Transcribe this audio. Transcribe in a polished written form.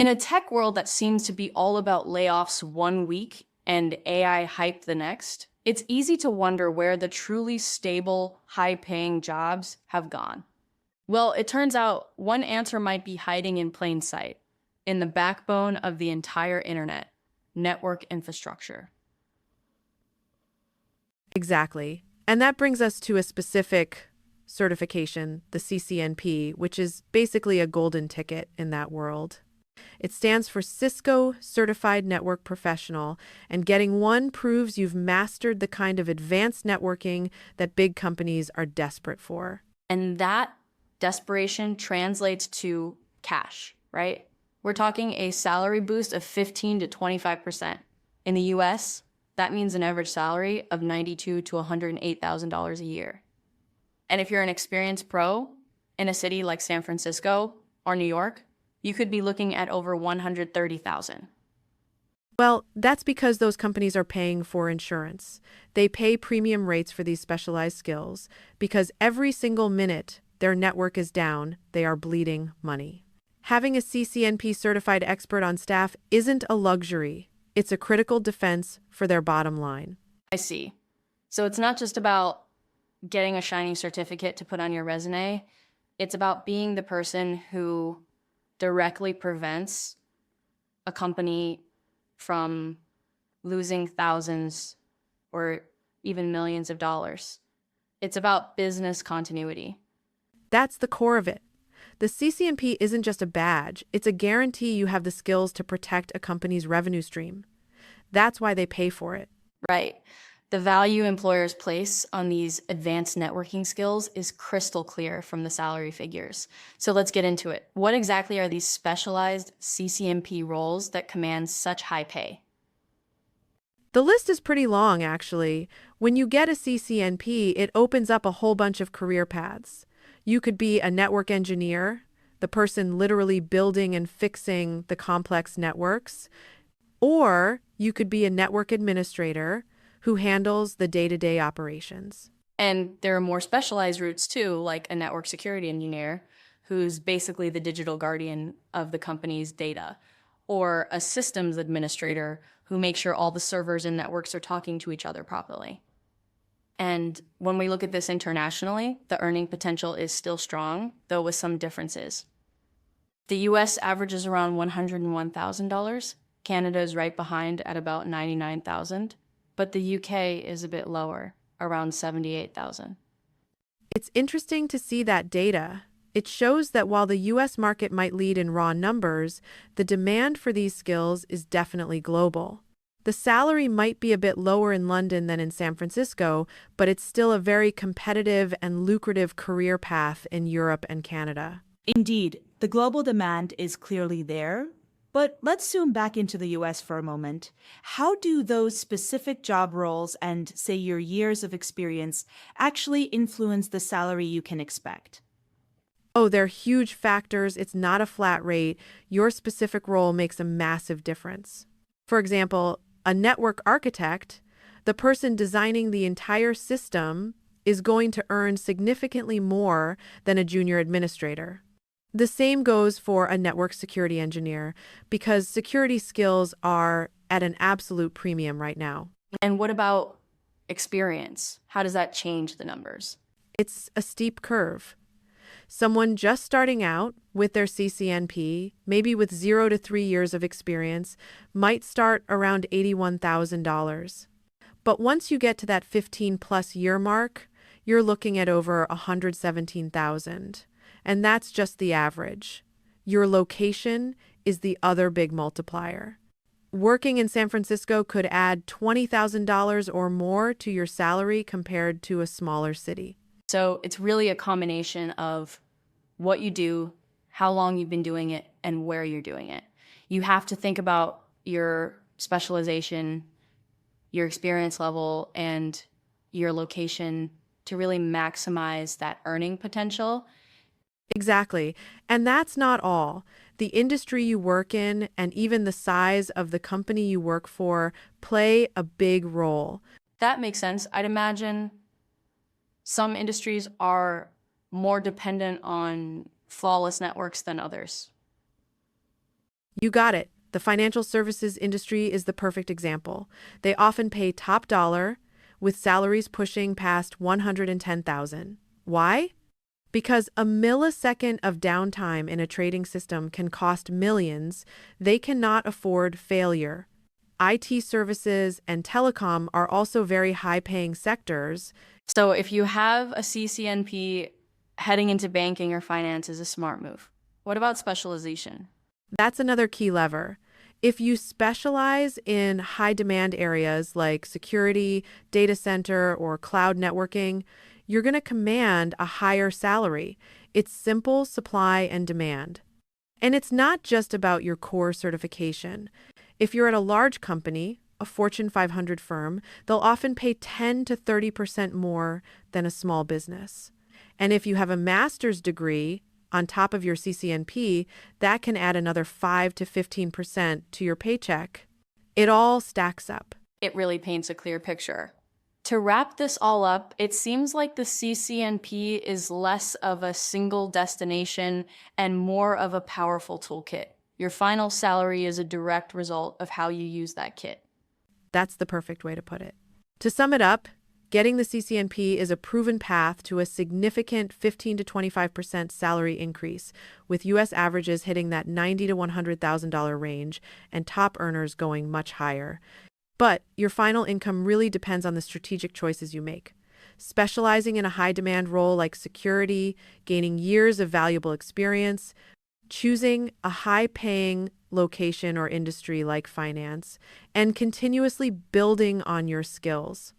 In a tech world that seems to be all about layoffs one week and AI hype the next, it's easy to wonder where the truly stable, high-paying jobs have gone. Well, it turns out one answer might be hiding in plain sight, in the backbone of the entire internet, network infrastructure. Exactly. And that brings us to a specific certification, the CCNP, which is basically a golden ticket in that world. It stands for Cisco Certified Network Professional, and getting one proves you've mastered the kind of advanced networking that big companies are desperate for. And that desperation translates to cash, right? We're talking a salary boost of 15 to 25%. In the US, that means an average salary of $92,000 to $108,000 a year. And if you're an experienced pro in a city like San Francisco or New York, you could be looking at over 130,000. Well, that's because those companies are paying for insurance. They pay premium rates for these specialized skills because every single minute their network is down, they are bleeding money. Having a CCNP certified expert on staff isn't a luxury. It's a critical defense for their bottom line. I see. So it's not just about getting a shiny certificate to put on your resume. It's about being the person who directly prevents a company from losing thousands or even millions of dollars. It's about business continuity. That's the core of it. The CCNP isn't just a badge, it's a guarantee you have the skills to protect a company's revenue stream. That's why they pay for it. Right. The value employers place on these advanced networking skills is crystal clear from the salary figures. So let's get into it. What exactly are these specialized CCNP roles that command such high pay? The list is pretty long, actually. When you get a CCNP, it opens up a whole bunch of career paths. You could be a network engineer, the person literally building and fixing the complex networks, or you could be a network administrator who handles the day-to-day operations. And there are more specialized routes too, like a network security engineer, who's basically the digital guardian of the company's data, or a systems administrator who makes sure all the servers and networks are talking to each other properly. And when we look at this internationally, the earning potential is still strong, though with some differences. The US averages around $101,000. Canada is right behind at about $99,000. But the UK is a bit lower, around 78,000. It's interesting to see that data. It shows that while the US market might lead in raw numbers, the demand for these skills is definitely global. The salary might be a bit lower in London than in San Francisco, but it's still a very competitive and lucrative career path in Europe and Canada. Indeed, the global demand is clearly there. But let's zoom back into the US for a moment. How do those specific job roles and, say, your years of experience actually influence the salary you can expect? Oh, they're huge factors. It's not a flat rate. Your specific role makes a massive difference. For example, a network architect, the person designing the entire system, is going to earn significantly more than a junior administrator. The same goes for a network security engineer, because security skills are at an absolute premium right now. And what about experience? How does that change the numbers? It's a steep curve. Someone just starting out with their CCNP, maybe with 0 to 3 years of experience, might start around $81,000. But once you get to that 15-plus year mark, you're looking at over $117,000. And that's just the average. Your location is the other big multiplier. Working in San Francisco could add $20,000 or more to your salary compared to a smaller city. So it's really a combination of what you do, how long you've been doing it, and where you're doing it. You have to think about your specialization, your experience level, and your location to really maximize that earning potential. Exactly. And that's not all. The industry you work in and even the size of the company you work for play a big role. That makes sense. I'd imagine some industries are more dependent on flawless networks than others. You got it. The financial services industry is the perfect example. They often pay top dollar, with salaries pushing past 110,000. Why? Because a millisecond of downtime in a trading system can cost millions. They cannot afford failure. IT services and telecom are also very high-paying sectors. So if you have a CCNP, heading into banking or finance is a smart move. What about specialization? That's another key lever. If you specialize in high-demand areas like security, data center, or cloud networking, you're going to command a higher salary. It's simple supply and demand. And it's not just about your core certification. If you're at a large company, a Fortune 500 firm, they'll often pay 10 to 30% more than a small business. And if you have a master's degree on top of your CCNP, that can add another 5 to 15% to your paycheck. It all stacks up. It really paints a clear picture. To wrap this all up, it seems like the CCNP is less of a single destination and more of a powerful toolkit. Your final salary is a direct result of how you use that kit. That's the perfect way to put it. To sum it up, getting the CCNP is a proven path to a significant 15 to 25% salary increase, with U.S. averages hitting that $90,000 to $100,000 range and top earners going much higher. But your final income really depends on the strategic choices you make. Specializing in a high-demand role like security, gaining years of valuable experience, choosing a high-paying location or industry like finance, and continuously building on your skills.